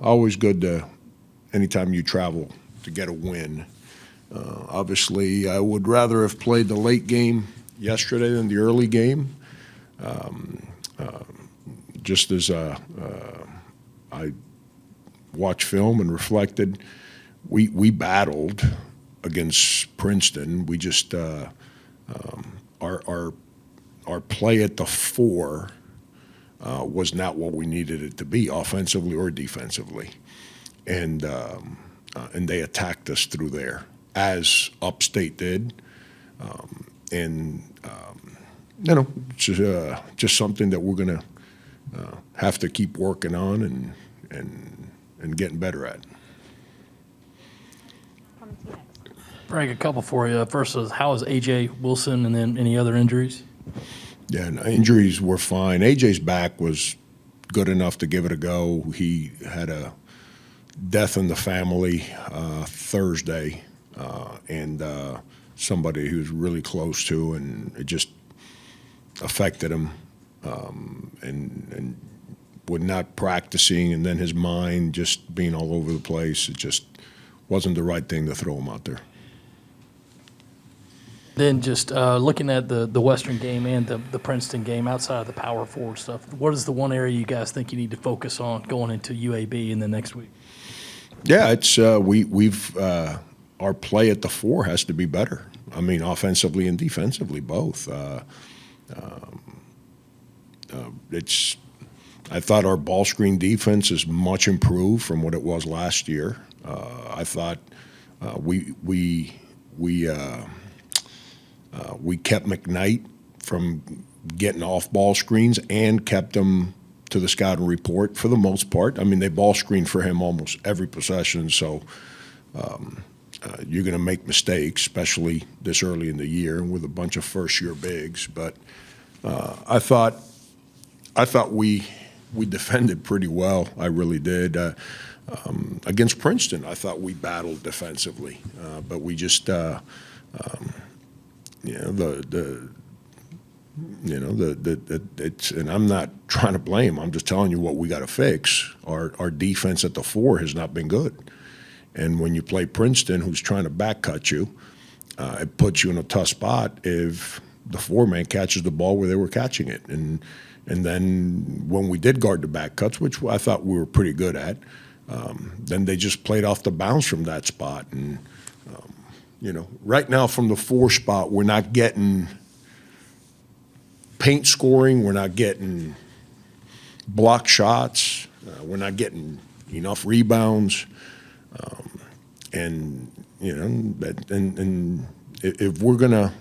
always good to anytime you travel to get a win. Obviously, I would rather have played the late game yesterday than the early game. Just as I watched film and reflected, we battled against Princeton. We just our play at the 4 was not what we needed it to be, offensively or defensively, and they attacked us through there, as Upstate did, and just something that we're going to have to keep working on and getting better at. Frank, a couple for you. First is, how is A.J. Wilson, and then any other injuries? Yeah, no, injuries were fine. A.J.'s back was good enough to give it a go. He had a death in the family Thursday, and somebody he was really close to, and it just affected him, and with not practicing, and then his mind just being all over the place. It just wasn't the right thing to throw him out there. Then just looking at the Western game and the Princeton game, outside of the power forward stuff, what is the one area you guys think you need to focus on going into UAB in the next week? Yeah, it's we've our play at the 4 has to be better. I mean, offensively and defensively, both. I thought our ball screen defense is much improved from what it was last year. I thought we kept McKnight from getting off ball screens and kept him to the scouting report for the most part. I mean, they ball screen for him almost every possession, so you're going to make mistakes, especially this early in the year and with a bunch of first-year bigs. But I thought we defended pretty well. I really did. Against Princeton, I thought we battled defensively, but we just it's, and I'm not trying to blame. I'm just telling you what we got to fix. Our defense at the 4 has not been good, and when you play Princeton, who's trying to back cut you, it puts you in a tough spot if the 4-man catches the ball where they were catching it, and then when we did guard the back cuts, which I thought we were pretty good at, then they just played off the bounce from that spot. And right now from the 4 spot, we're not getting paint scoring, we're not getting block shots, we're not getting enough rebounds, and if we're gonna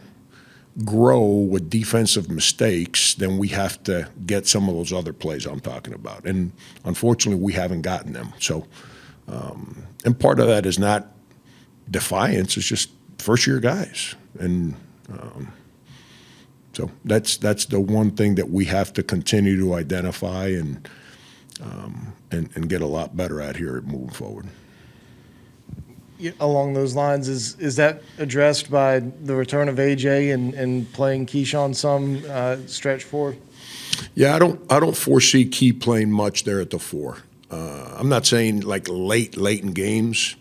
grow with defensive mistakes, then we have to get some of those other plays I'm talking about. And unfortunately, we haven't gotten them. So, and part of that is not defiance, it's just first-year guys. And so that's the one thing that we have to continue to identify and get a lot better at here moving forward. Along those lines, is that addressed by the return of AJ and playing Keyshawn some stretch forward? Yeah, I don't foresee Key playing much there at the 4. I'm not saying like late in games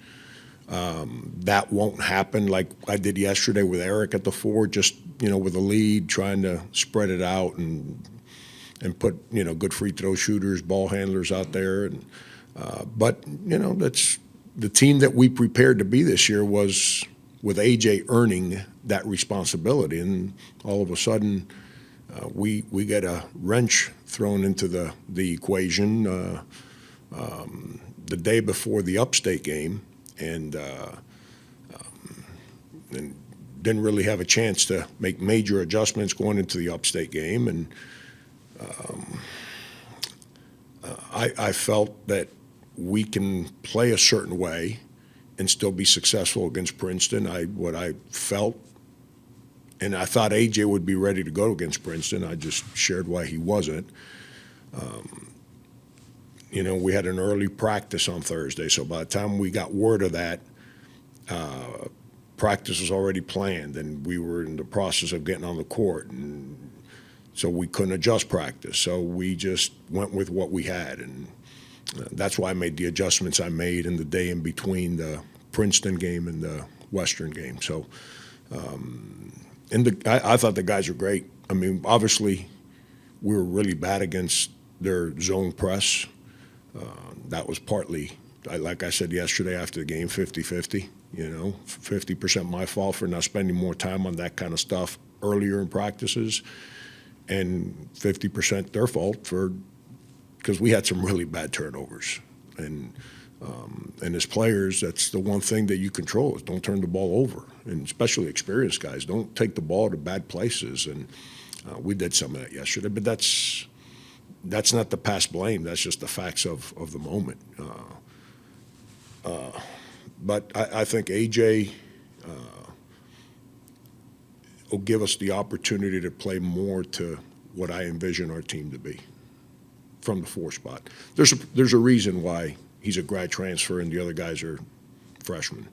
that won't happen like I did yesterday with Eric at the 4, just with a lead, trying to spread it out and put good free throw shooters, ball handlers out there, and but that's. The team that we prepared to be this year was with AJ earning that responsibility, and all of a sudden we get a wrench thrown into the equation the day before the Upstate game, and didn't really have a chance to make major adjustments going into the Upstate game, and I felt that we can play a certain way and still be successful against Princeton. What I felt, and I thought AJ would be ready to go against Princeton. I just shared why he wasn't. We had an early practice on Thursday, so by the time we got word of that, practice was already planned, and we were in the process of getting on the court, and so we couldn't adjust practice. So we just went with what we had, and That's why I made the adjustments I made in the day in between the Princeton game and the Western game. So, I thought the guys were great. I mean, obviously, we were really bad against their zone press. That was partly, like I said yesterday after the game, 50-50. 50% my fault for not spending more time on that kind of stuff earlier in practices, and 50% their fault because we had some really bad turnovers. And as players, that's the one thing that you control is don't turn the ball over, and especially experienced guys, don't take the ball to bad places. And we did some of that yesterday, but that's not the past blame. That's just the facts of the moment. But I think AJ will give us the opportunity to play more to what I envision our team to be from the 4 spot. There's a reason why he's a grad transfer and the other guys are freshmen.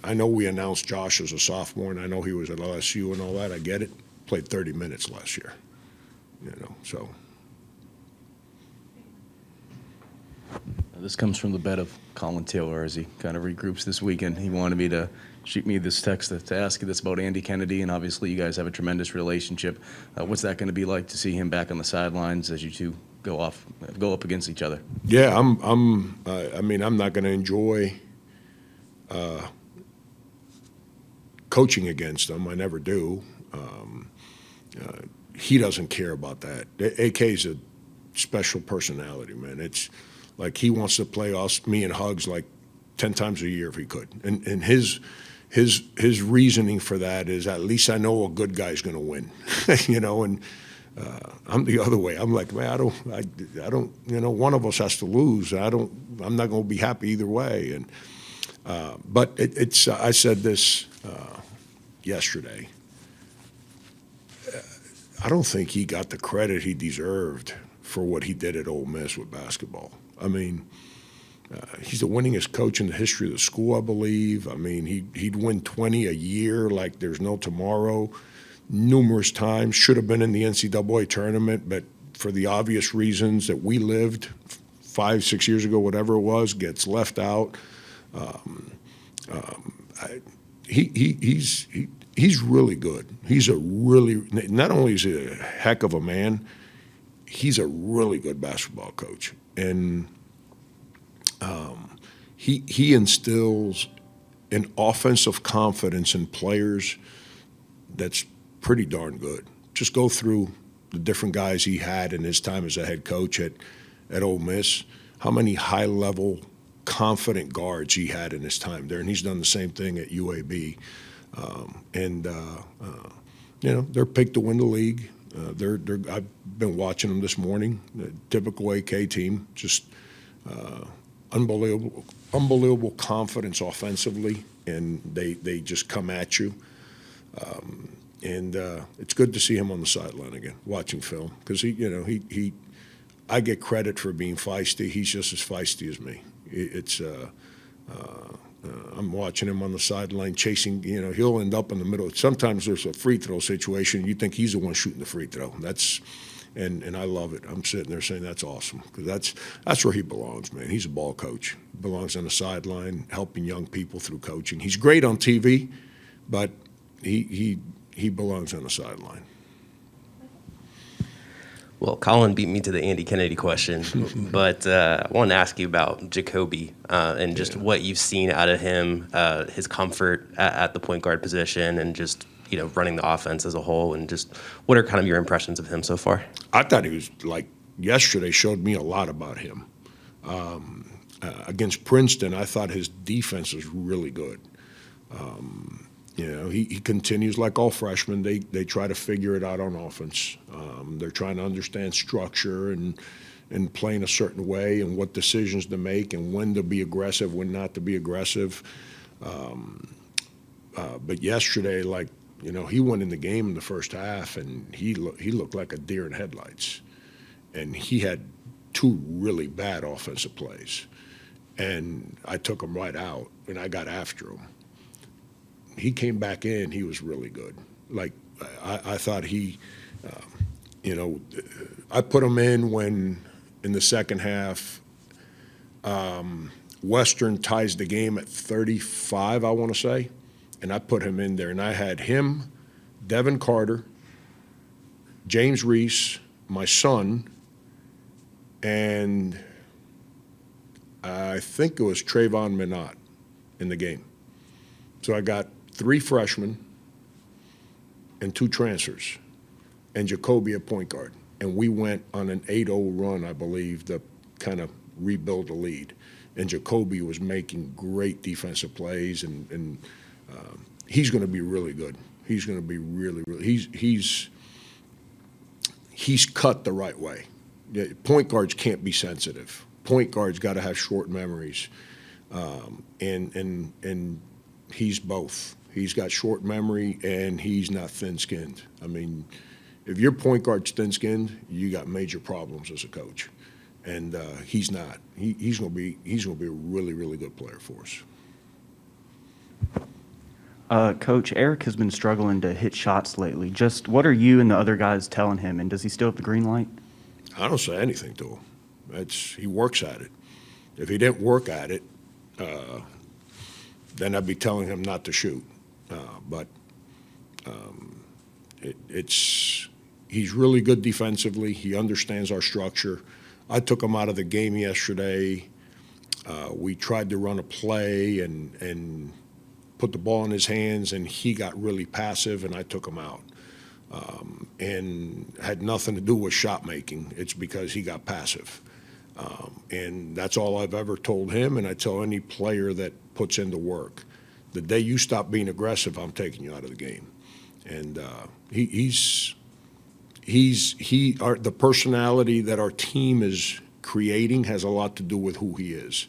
I know we announced Josh as a sophomore, and I know he was at LSU and all that. I get it. Played 30 minutes last year. So. This comes from the bed of Colin Taylor as he kind of regroups this weekend. He wanted me to shoot me this text to ask you this about Andy Kennedy, and obviously you guys have a tremendous relationship. What's that going to be like to see him back on the sidelines as you two go up against each other? Yeah, I mean, I'm not going to enjoy coaching against him. I never do. He doesn't care about that. AK's a special personality, man. It's like he wants to play me and Hugs like 10 times a year if he could. And his reasoning for that is at least I know a good guy's going to win, and I'm the other way. I'm like, man, I don't, one of us has to lose. I'm not going to be happy either way. And, but it's, I said this yesterday. I don't think he got the credit he deserved for what he did at Ole Miss with basketball. I mean, he's the winningest coach in the history of the school, I believe. I mean, he'd win 20 a year like there's no tomorrow, numerous times. Should have been in the NCAA tournament, but for the obvious reasons that we lived 5-6 years ago, whatever it was, gets left out. He's really good. He's not only is he a heck of a man, he's a really good basketball coach. And he instills an offensive confidence in players that's pretty darn good. Just go through the different guys he had in his time as a head coach at Ole Miss, how many high-level, confident guards he had in his time there. And he's done the same thing at UAB. They're picked to win the league. I've been watching them this morning. The typical AK team, just unbelievable confidence offensively, and they just come at you. It's good to see him on the sideline again, watching film, because I get credit for being feisty. He's just as feisty as me. I'm watching him on the sideline chasing, he'll end up in the middle. Sometimes there's a free throw situation. You think he's the one shooting the free throw. And I love it. I'm sitting there saying that's awesome, because that's where he belongs, man. He's a ball coach. He belongs on the sideline, helping young people through coaching. He's great on TV, but he belongs on the sideline. Well, Colin beat me to the Andy Kennedy question, but I wanted to ask you about Jacobi and just what you've seen out of him, his comfort at the point guard position, and just running the offense as a whole, and just what are kind of your impressions of him so far? I thought he was yesterday showed me a lot about him. Against Princeton, I thought his defense was really good. He continues like all freshmen. They try to figure it out on offense. They're trying to understand structure and playing a certain way and what decisions to make and when to be aggressive, when not to be aggressive. But yesterday, he went in the game in the first half and he looked like a deer in headlights. And he had 2 really bad offensive plays. And I took him right out and I got after him. He came back in, he was really good. I thought he I put him in when, in the second half, Western ties the game at 35, I want to say, and I put him in there. And I had him, Devin Carter, James Reese, my son, and I think it was Trayvon Minot in the game. So I got 3 freshmen and 2 transfers, and Jacobi at point guard. And we went on an 8-0 run, I believe, to kind of rebuild the lead. And Jacobi was making great defensive plays, and he's going to be really good. He's going to be really, really. He's cut the right way. Point guards can't be sensitive. Point guards got to have short memories, and he's both. He's got short memory, and he's not thin-skinned. I mean, if your point guard's thin-skinned, you got major problems as a coach, and he's not. He's going to be a really, really good player for us. Coach, Eric has been struggling to hit shots lately. Just what are you and the other guys telling him, and does he still have the green light? I don't say anything to him. He works at it. If he didn't work at it, then I'd be telling him not to shoot. But he's really good defensively. He understands our structure. I took him out of the game yesterday. We tried to run a play and put the ball in his hands, and he got really passive, and I took him out. And had nothing to do with shot making. It's because he got passive. And that's all I've ever told him, and I tell any player that puts in the work. The day you stop being aggressive, I'm taking you out of the game. And the personality that our team is creating has a lot to do with who he is.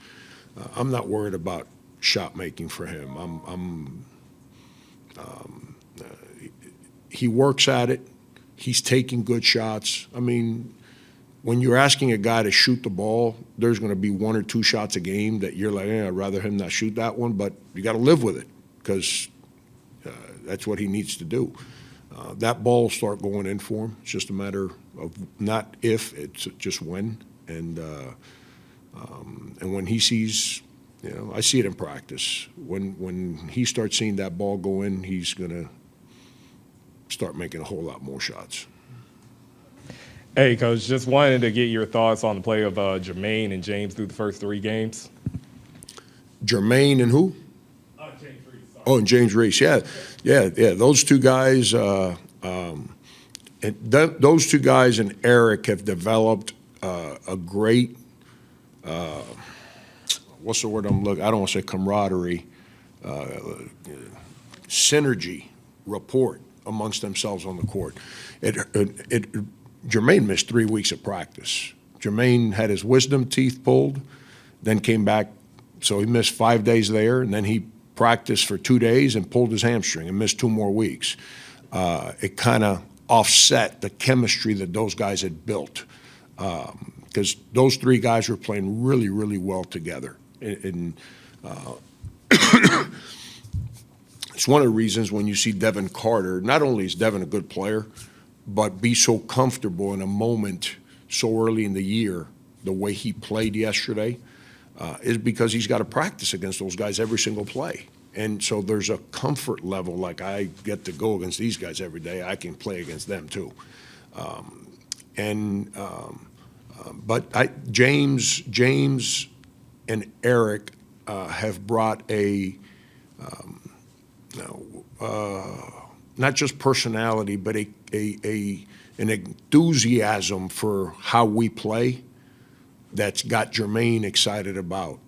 I'm not worried about shot making for him. He works at it. He's taking good shots. I mean, when you're asking a guy to shoot the ball, there's going to be 1 or 2 shots a game that you're like, I'd rather him not shoot that one, but you got to live with it because that's what he needs to do. That ball will start going in for him. It's just a matter of not if, it's just when. And when he sees, I see it in practice. When he starts seeing that ball go in, he's going to start making a whole lot more shots. Hey, Coach, just wanted to get your thoughts on the play of Jermaine and James through the first 3 games. Jermaine and who? James Reese. Sorry. Oh, and James Reese. Yeah. Those 2 guys, those 2 guys and Eric have developed a great, what's the word I'm looking? I don't want to say camaraderie, synergy, rapport amongst themselves on the court. Jermaine missed 3 weeks of practice. Jermaine had his wisdom teeth pulled, then came back, so he missed 5 days there, and then he practiced for 2 days and pulled his hamstring and missed 2 more weeks. It kind of offset the chemistry that those guys had built because those 3 guys were playing really, really well together. It's one of the reasons when you see Devin Carter, not only is Devin a good player, but be so comfortable in a moment so early in the year, the way he played yesterday, is because he's got to practice against those guys every single play. And so there's a comfort level, like I get to go against these guys every day, I can play against them too. But James and Eric have brought not just personality, but an enthusiasm for how we play that's got Jermaine excited about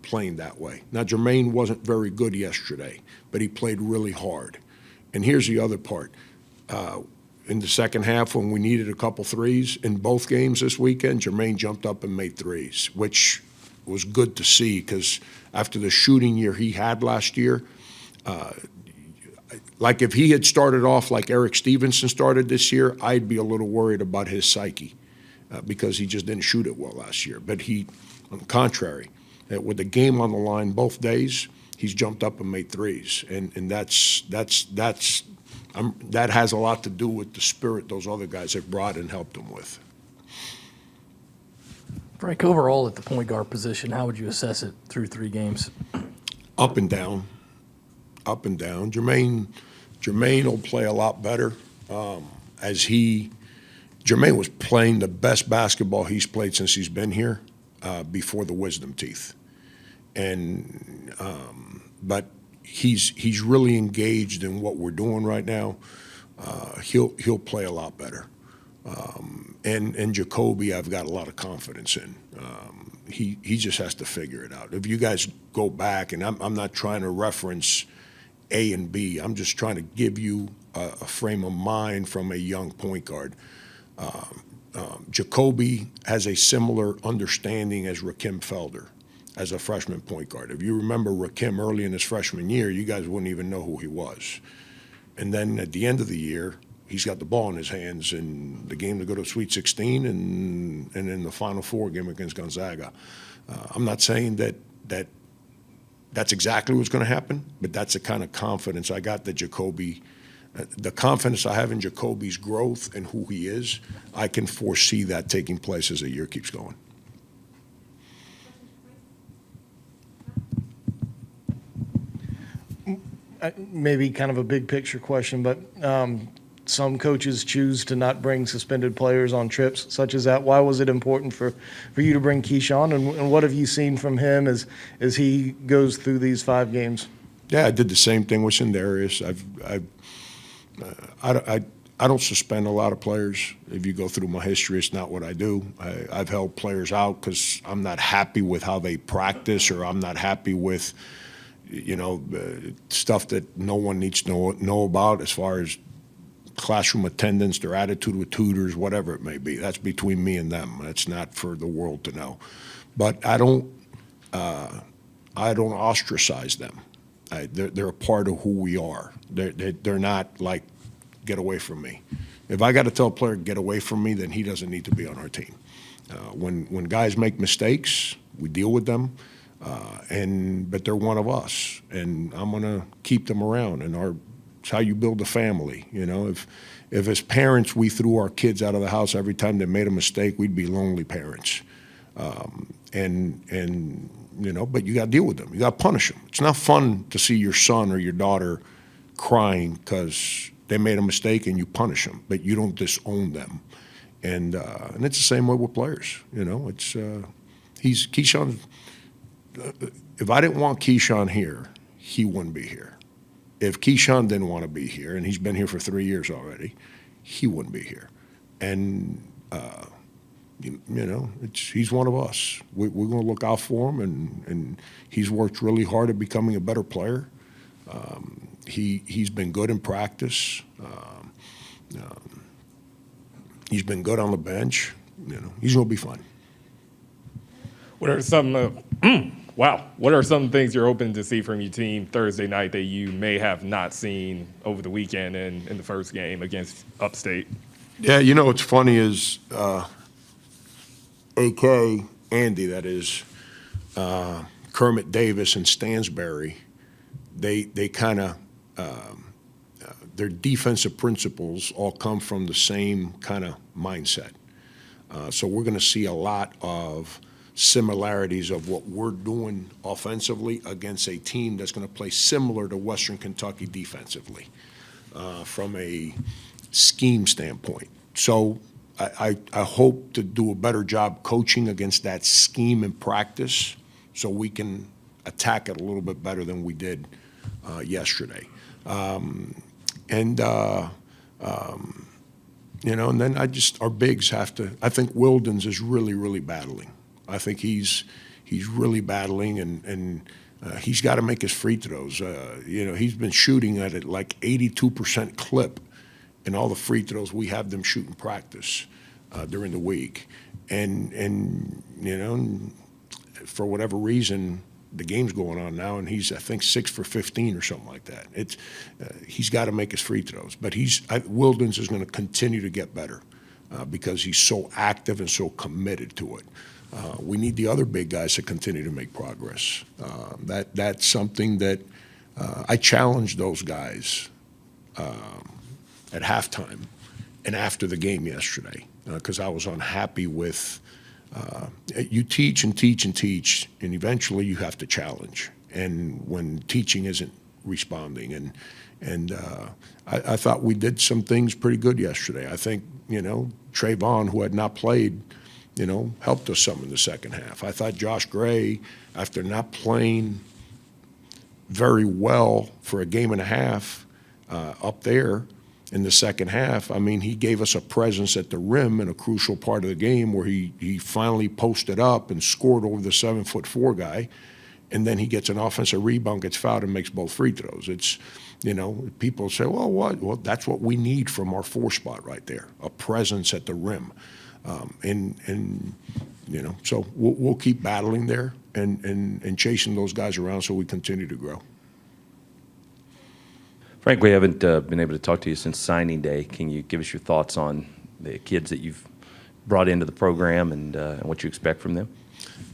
playing that way. Now, Jermaine wasn't very good yesterday, but he played really hard. And here's the other part. In the second half, when we needed a couple threes in both games this weekend, Jermaine jumped up and made threes, which was good to see because after the shooting year he had last year, like if he had started off like Eric Stevenson started this year, I'd be a little worried about his psyche because he just didn't shoot it well last year. But he, on the contrary, with the game on the line both days, he's jumped up and made threes, and that has a lot to do with the spirit those other guys have brought and helped him with. Frank, overall at the point guard position, how would you assess it through 3 games? Up and down, up and down. Jermaine will play a lot better Jermaine was playing the best basketball he's played since he's been here before the wisdom teeth, but he's really engaged in what we're doing right now. He'll play a lot better. And Jacobi, I've got a lot of confidence in. He just has to figure it out. If you guys go back, and I'm not trying to reference A and B, I'm just trying to give you a frame of mind from a young point guard. Jacobi has a similar understanding as Rakim Felder as a freshman point guard. If you remember Rakim early in his freshman year, you guys wouldn't even know who he was. And then at the end of the year, he's got the ball in his hands in the game to go to Sweet 16 and in the Final Four game against Gonzaga. I'm not saying that's exactly what's going to happen, but that's the kind of confidence I got that Jacobi, the confidence I have in Jacobi's growth and who he is, I can foresee that taking place as the year keeps going. Maybe kind of a big picture question, but some coaches choose to not bring suspended players on trips such as that. Why was it important for you to bring Keyshawn, and what have you seen from him as he goes through these 5 games? Yeah, I did the same thing with Sindarius. I don't suspend a lot of players. If you go through my history, it's not what I do. I've held players out because I'm not happy with how they practice, or I'm not happy with stuff that no one needs to know about as far as classroom attendance, their attitude with tutors, whatever it may be. That's between me and them. That's not for the world to know. But I don't ostracize them. They're a part of who we are. They're not like, get away from me. If I got to tell a player, get away from me, then he doesn't need to be on our team. When guys make mistakes, we deal with them. But they're one of us, and I'm gonna keep them around. And it's how you build a family. If as parents we threw our kids out of the house every time they made a mistake, we'd be lonely parents. But you got to deal with them. You got to punish them. It's not fun to see your son or your daughter crying because they made a mistake and you punish them, but you don't disown them. And it's the same way with players. It's Keyshawn. If I didn't want Keyshawn here, he wouldn't be here. If Keyshawn didn't want to be here, and he's been here for 3 years already, he wouldn't be here. And, he's one of us. We're going to look out for him, and he's worked really hard at becoming a better player. He's been good in practice. He's been good on the bench. He's going to be fun. What are some What are some things you're hoping to see from your team Thursday night that you may have not seen over the weekend and in the first game against Upstate? Yeah, what's funny is AK, Andy, that is, Kermit Davis and Stansberry, they kind of, their defensive principles all come from the same kind of mindset. So we're going to see a lot of similarities of what we're doing offensively against a team that's going to play similar to Western Kentucky defensively from a scheme standpoint. So I hope to do a better job coaching against that scheme in practice so we can attack it a little bit better than we did yesterday. And then our bigs have to, I think Wildens is really, really battling. I think he's really battling, and he's got to make his free throws. He's been shooting at it like 82% clip in all the free throws we have them shoot in practice during the week. And for whatever reason, the game's going on now, and he's, I think, 6 for 15 or something like that. He's got to make his free throws. But Wildens is going to continue to get better because he's so active and so committed to it. We need the other big guys to continue to make progress. That's something that I challenged those guys at halftime and after the game yesterday because I was unhappy with you teach and teach and teach, and eventually you have to challenge. And when teaching isn't responding, and I thought we did some things pretty good yesterday. I think Trayvon, who had not played, helped us some in the second half. I thought Josh Gray, after not playing very well for a game and a half up there in the second half, I mean, he gave us a presence at the rim in a crucial part of the game where he finally posted up and scored over the 7'4" guy, and then he gets an offensive rebound, gets fouled, and makes both free throws. It's, people say, well, what? Well, that's what we need from our 4 spot right there, a presence at the rim. So we'll keep battling there and chasing those guys around so we continue to grow. Frank, we haven't been able to talk to you since signing day. Can you give us your thoughts on the kids that you've brought into the program and what you expect from them?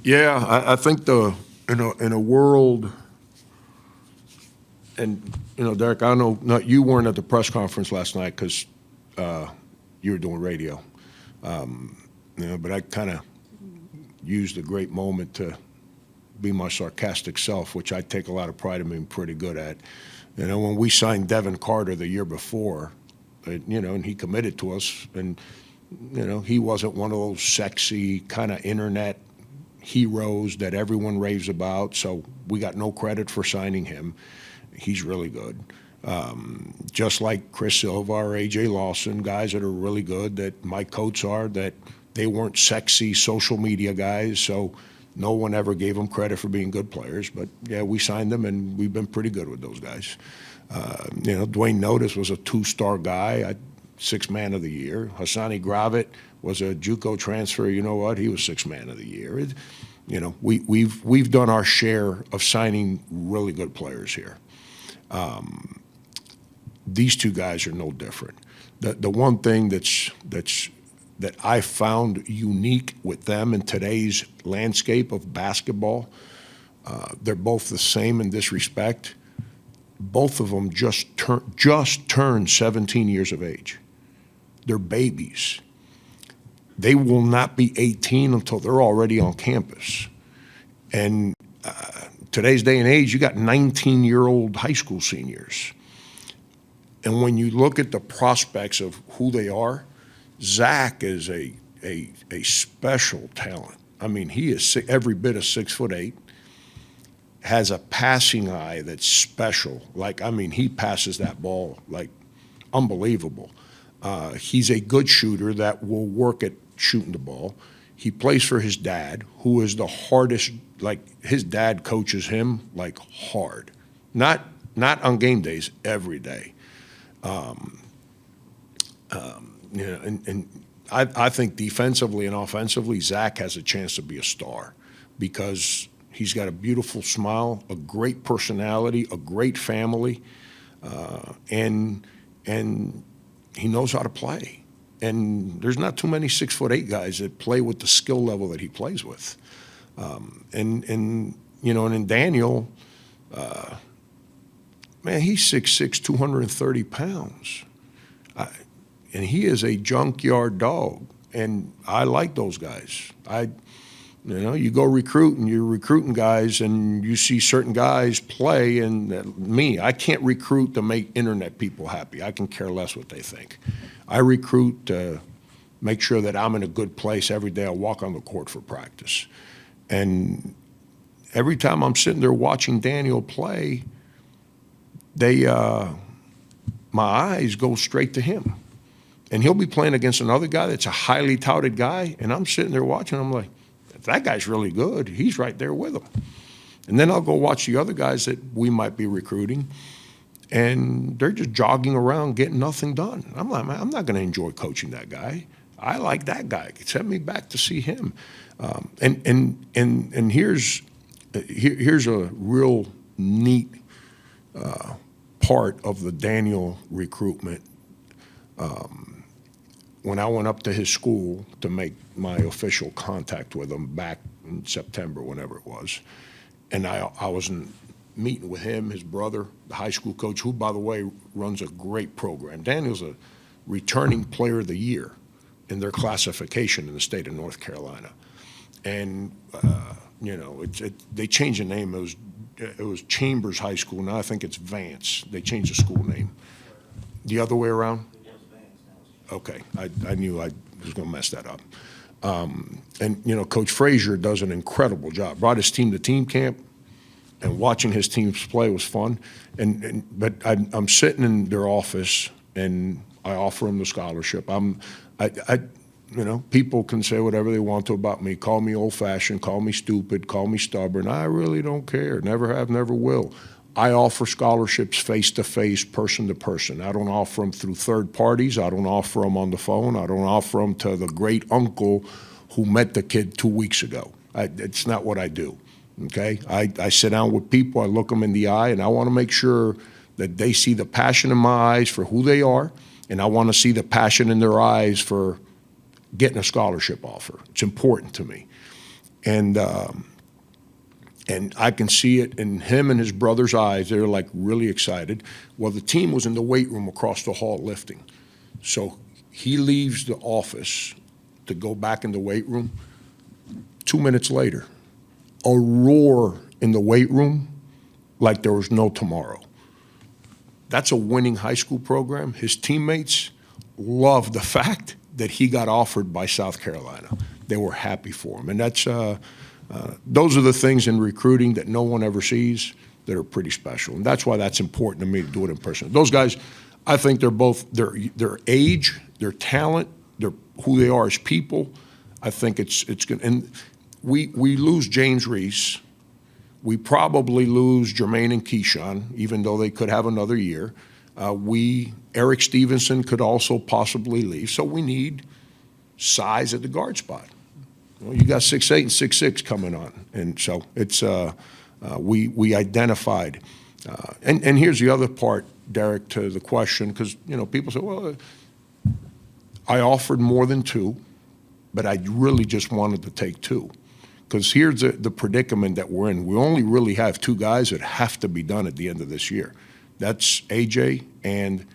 Yeah, I think in a world, and Derek, I know you weren't at the press conference last night because you were doing radio, but I kind of used a great moment to be my sarcastic self, which I take a lot of pride in being pretty good at. When we signed Devin Carter the year before, and he committed to us, and he wasn't one of those sexy kind of internet heroes that everyone raves about, so we got no credit for signing him. He's really good. Just like Chris Silva or A.J. Lawson, guys that are really good, that Mike Coates are, that they weren't sexy social media guys, so no one ever gave them credit for being good players. But, yeah, we signed them, and we've been pretty good with those guys. Dwayne Notice was a 2-star guy, 6th man of the year. Hassani Gravett was a JUCO transfer. You know what? He was 6th man of the year. We've done our share of signing really good players here. These 2 guys are no different. The one thing that I found unique with them in today's landscape of basketball, they're both the same in this respect. Both of them just turned 17 years of age. They're babies. They will not be 18 until they're already on campus. And today's day and age, you got 19-year-old high school seniors. And when you look at the prospects of who they are, Zach is a special talent. I mean, he is every bit of 6'8", has a passing eye that's special. He passes that ball like unbelievable. He's a good shooter that will work at shooting the ball. He plays for his dad, who is the hardest. His dad coaches him hard, not on game days, every day. I think defensively and offensively, Zach has a chance to be a star because he's got a beautiful smile, a great personality, a great family, and he knows how to play. And there's not too many 6'8" guys that play with the skill level that he plays with. And in Daniel, man, he's 6'6", 230 pounds. And he is a junkyard dog, and I like those guys. You go recruit, and you're recruiting guys, and you see certain guys play, and I can't recruit to make internet people happy. I can care less what they think. I recruit to make sure that I'm in a good place every day I walk on the court for practice. And every time I'm sitting there watching Daniel play, my eyes go straight to him. And he'll be playing against another guy that's a highly touted guy, and I'm sitting there watching. I'm like, if that guy's really good, he's right there with him. And then I'll go watch the other guys that we might be recruiting, and they're just jogging around getting nothing done. I'm like, man, I'm not going to enjoy coaching that guy. I like that guy. Send me back to see him. And here's a real neat part of the Daniel recruitment. when I went up to his school to make my official contact with him back in September, whenever it was, and I was meeting with him, his brother, the high school coach, who, by the way, runs a great program. Daniel's a returning player of the year in their classification in the state of North Carolina. And, they changed the name. It was Chambers High School. Now I think it's Vance. They changed the school name. The other way around? Okay, I knew I was going to mess that up. Coach Frazier does an incredible job. Brought his team to team camp, and watching his teams play was fun. But I'm sitting in their office, and I offer them the scholarship. People can say whatever they want to about me. Call me old-fashioned, call me stupid, call me stubborn. I really don't care. Never have, never will. I offer scholarships face-to-face, person-to-person. I don't offer them through third parties. I don't offer them on the phone. I don't offer them to the great uncle who met the kid 2 weeks ago. It's not what I do, okay? I sit down with people, I look them in the eye, and I want to make sure that they see the passion in my eyes for who they are, and I want to see the passion in their eyes for getting a scholarship offer. It's important to me. And I can see it in him and his brother's eyes. They're like really excited. Well, the team was in the weight room across the hall lifting. So he leaves the office to go back in the weight room. 2 minutes later, a roar in the weight room like there was no tomorrow. That's a winning high school program. His teammates loved the fact that he got offered by South Carolina. They were happy for him. And that's those are the things in recruiting that no one ever sees that are pretty special. And that's why that's important to me to do it in person. Those guys, I think they're both, their age, their talent, their who they are as people, I think it's good. And we lose James Reese. We probably lose Jermaine and Keyshawn, even though they could have another year. Eric Stevenson could also possibly leave. So we need size at the guard spot. Well, you got 6'8" and 6'6" coming on, and so it's we identified. And here's the other part, Derek, to the question, because people say, well, I offered more than two, but I really just wanted to take two, because here's the predicament that we're in. We only really have two guys that have to be done at the end of this year. That's AJ and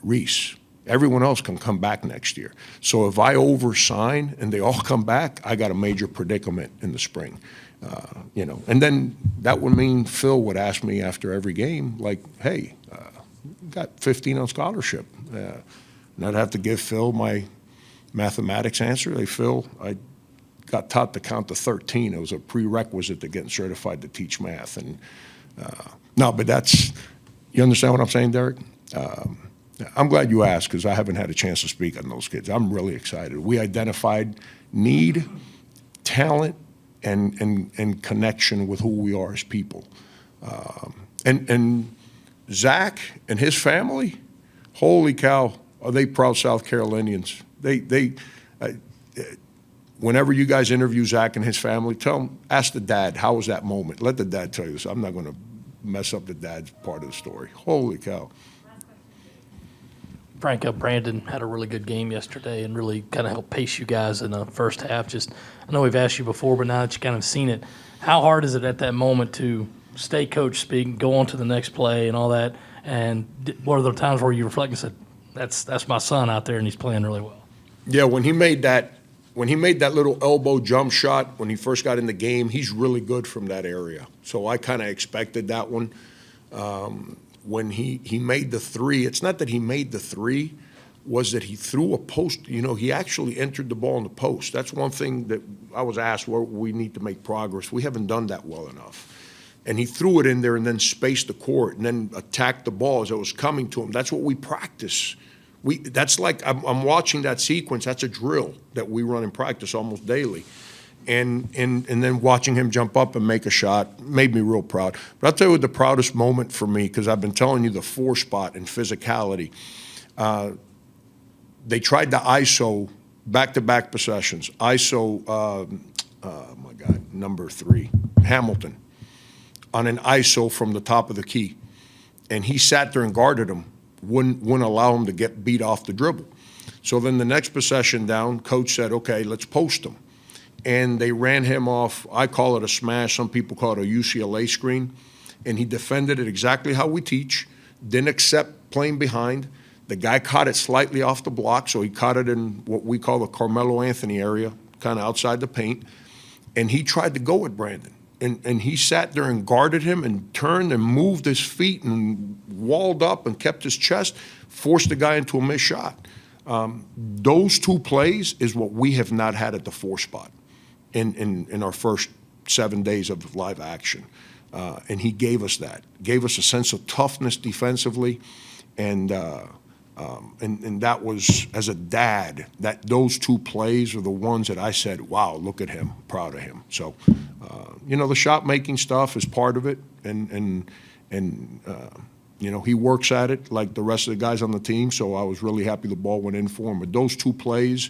Reese. Everyone else can come back next year. So if I oversign and they all come back, I got a major predicament in the spring. And then that would mean Phil would ask me after every game, like, hey, got 15 on scholarship. And I'd have to give Phil my mathematics answer. Hey, Phil, I got taught to count to 13. It was a prerequisite to getting certified to teach math. And no, but you understand what I'm saying, Derek? I'm glad you asked, because I haven't had a chance to speak on those kids. I'm really excited. We identified need, talent, and connection with who we are as people. And Zach and his family, holy cow, are they proud South Carolinians. Whenever you guys interview Zach and his family, ask the dad, how was that moment? Let the dad tell you this. I'm not going to mess up the dad's part of the story. Holy cow. Franco, Brandon had a really good game yesterday and really kind of helped pace you guys in the first half. I know we've asked you before, but now that you kind of seen it, how hard is it at that moment to stay coach speak, go on to the next play and all that? And what are the times where you reflect and said, that's my son out there and he's playing really well? Yeah, when he made that little elbow jump shot when he first got in the game, he's really good from that area. So I kind of expected that one. When he made the three, it's not that he made the three, was that he threw a post. He actually entered the ball in the post. That's one thing that I was asked where we need to make progress. We haven't done that well enough. And he threw it in there and then spaced the court and then attacked the ball as it was coming to him. That's what we practice. That's like I'm watching that sequence. That's a drill that we run in practice almost daily. And then watching him jump up and make a shot made me real proud. But I'll tell you what the proudest moment for me, because I've been telling you the 4 spot and physicality. They tried the ISO back-to-back possessions. ISO, number 3, Hamilton, on an ISO from the top of the key. And he sat there and guarded him, wouldn't allow him to get beat off the dribble. So then the next possession down, coach said, okay, let's post him. And they ran him off, I call it a smash, some people call it a UCLA screen, and he defended it exactly how we teach, didn't accept playing behind. The guy caught it slightly off the block, so he caught it in what we call the Carmelo Anthony area, kind of outside the paint, and he tried to go at Brandon. And he sat there and guarded him and turned and moved his feet and walled up and kept his chest, forced the guy into a missed shot. Those two plays is what we have not had at the 4 spot in our first 7 days of live action. And he gave us that, gave us a sense of toughness defensively. And that was, as a dad, that those 2 plays are the ones that I said, wow, look at him, proud of him. So, the shot-making stuff is part of it. And he works at it like the rest of the guys on the team, so I was really happy the ball went in for him. But those 2 plays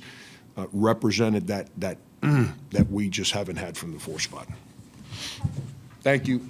represented that we just haven't had from the 4 spot. Thank you.